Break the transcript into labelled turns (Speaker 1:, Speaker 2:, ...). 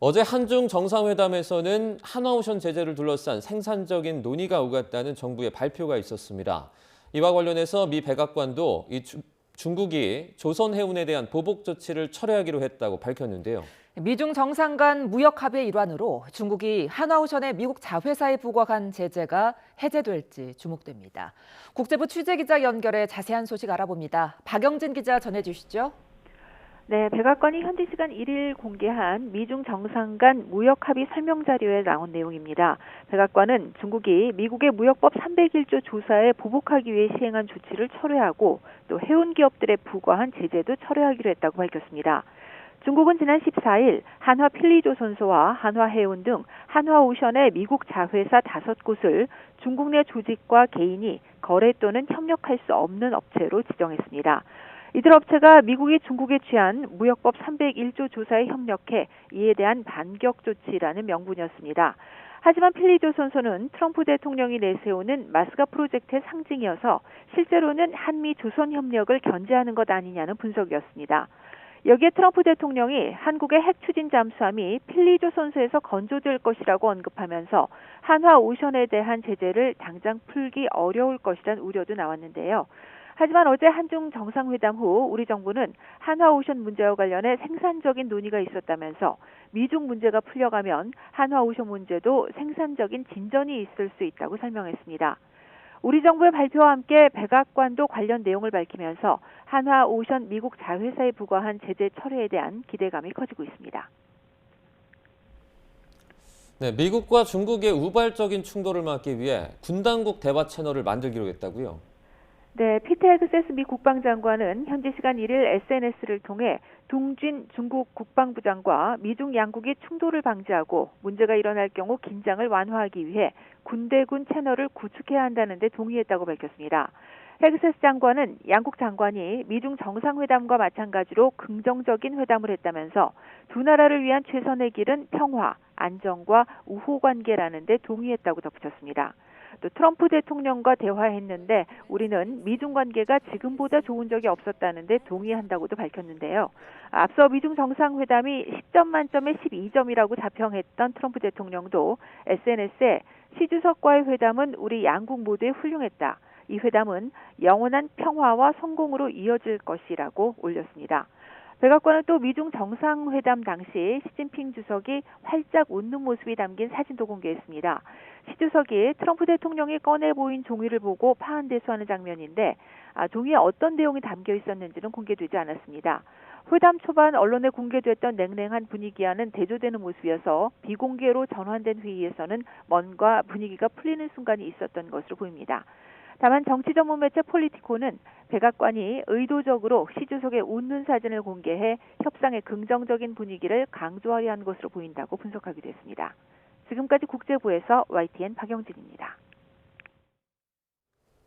Speaker 1: 어제 한중 정상회담에서는 한화오션 제재를 둘러싼 생산적인 논의가 오갔다는 정부의 발표가 있었습니다. 이와 관련해서 미 백악관도 중국이 조선해운에 대한 보복 조치를 철회하기로 했다고 밝혔는데요.
Speaker 2: 미중 정상 간 무역 합의의 일환으로 중국이 한화오션의 미국 자회사에 부과한 제재가 해제될지 주목됩니다. 국제부 취재기자 연결해 자세한 소식 알아봅니다. 박영진 기자 전해주시죠.
Speaker 3: 네, 백악관이 현지 시간 1일 공개한 미중 정상 간 무역 합의 설명 자료에 나온 내용입니다. 백악관은 중국이 미국의 무역법 301조 조사에 보복하기 위해 시행한 조치를 철회하고 또 해운 기업들에 부과한 제재도 철회하기로 했다고 밝혔습니다. 중국은 지난 14일 한화 필리조선소와 한화해운 등 한화오션의 미국 자회사 5곳을 중국 내 조직과 개인이 거래 또는 협력할 수 없는 업체로 지정했습니다. 이들 업체가 미국이 중국에 취한 무역법 301조 조사에 협력해 이에 대한 반격 조치라는 명분이었습니다. 하지만 필리조선소는 트럼프 대통령이 내세우는 마스가 프로젝트의 상징이어서 실제로는 한미 조선 협력을 견제하는 것 아니냐는 분석이었습니다. 여기에 트럼프 대통령이 한국의 핵 추진 잠수함이 필리조선소에서 건조될 것이라고 언급하면서 한화오션에 대한 제재를 당장 풀기 어려울 것이라는 우려도 나왔는데요. 하지만 어제 한중 정상회담 후 우리 정부는 한화오션 문제와 관련해 생산적인 논의가 있었다면서 미중 문제가 풀려가면 한화오션 문제도 생산적인 진전이 있을 수 있다고 설명했습니다. 우리 정부의 발표와 함께 백악관도 관련 내용을 밝히면서 한화오션 미국 자회사에 부과한 제재 철회에 대한 기대감이 커지고 있습니다.
Speaker 1: 네, 미국과 중국의 우발적인 충돌을 막기 위해 군 당국 대화 채널을 만들기로 했다고요.
Speaker 3: 네, 피터 헤그세스 미 국방장관은 현지 시간 1일 SNS를 통해 동준 중국 국방부장과 미중 양국이 충돌을 방지하고 문제가 일어날 경우 긴장을 완화하기 위해 군대군 채널을 구축해야 한다는 데 동의했다고 밝혔습니다. 헤그세스 장관은 양국 장관이 미중 정상회담과 마찬가지로 긍정적인 회담을 했다면서 두 나라를 위한 최선의 길은 평화, 안정과 우호 관계라는 데 동의했다고 덧붙였습니다. 또 트럼프 대통령과 대화했는데 우리는 미중 관계가 지금보다 좋은 적이 없었다는 데 동의한다고도 밝혔는데요. 앞서 미중 정상회담이 10점 만점에 12점이라고 자평했던 트럼프 대통령도 SNS에 시 주석과의 회담은 우리 양국 모두에 훌륭했다. 이 회담은 영원한 평화와 성공으로 이어질 것이라고 올렸습니다. 백악관은 또 미중 정상회담 당시 시진핑 주석이 활짝 웃는 모습이 담긴 사진도 공개했습니다. 시 주석이 트럼프 대통령이 꺼내 보인 종이를 보고 파한대소하는 장면인데 종이에 어떤 내용이 담겨 있었는지는 공개되지 않았습니다. 회담 초반 언론에 공개됐던 냉랭한 분위기와는 대조되는 모습이어서 비공개로 전환된 회의에서는 뭔가 분위기가 풀리는 순간이 있었던 것으로 보입니다. 다만 정치 전문 매체 폴리티코는 백악관이 의도적으로 시 주석의 웃는 사진을 공개해 협상의 긍정적인 분위기를 강조하려 한 것으로 보인다고 분석하기도 했습니다. 지금까지 국제부에서 YTN 박영진입니다.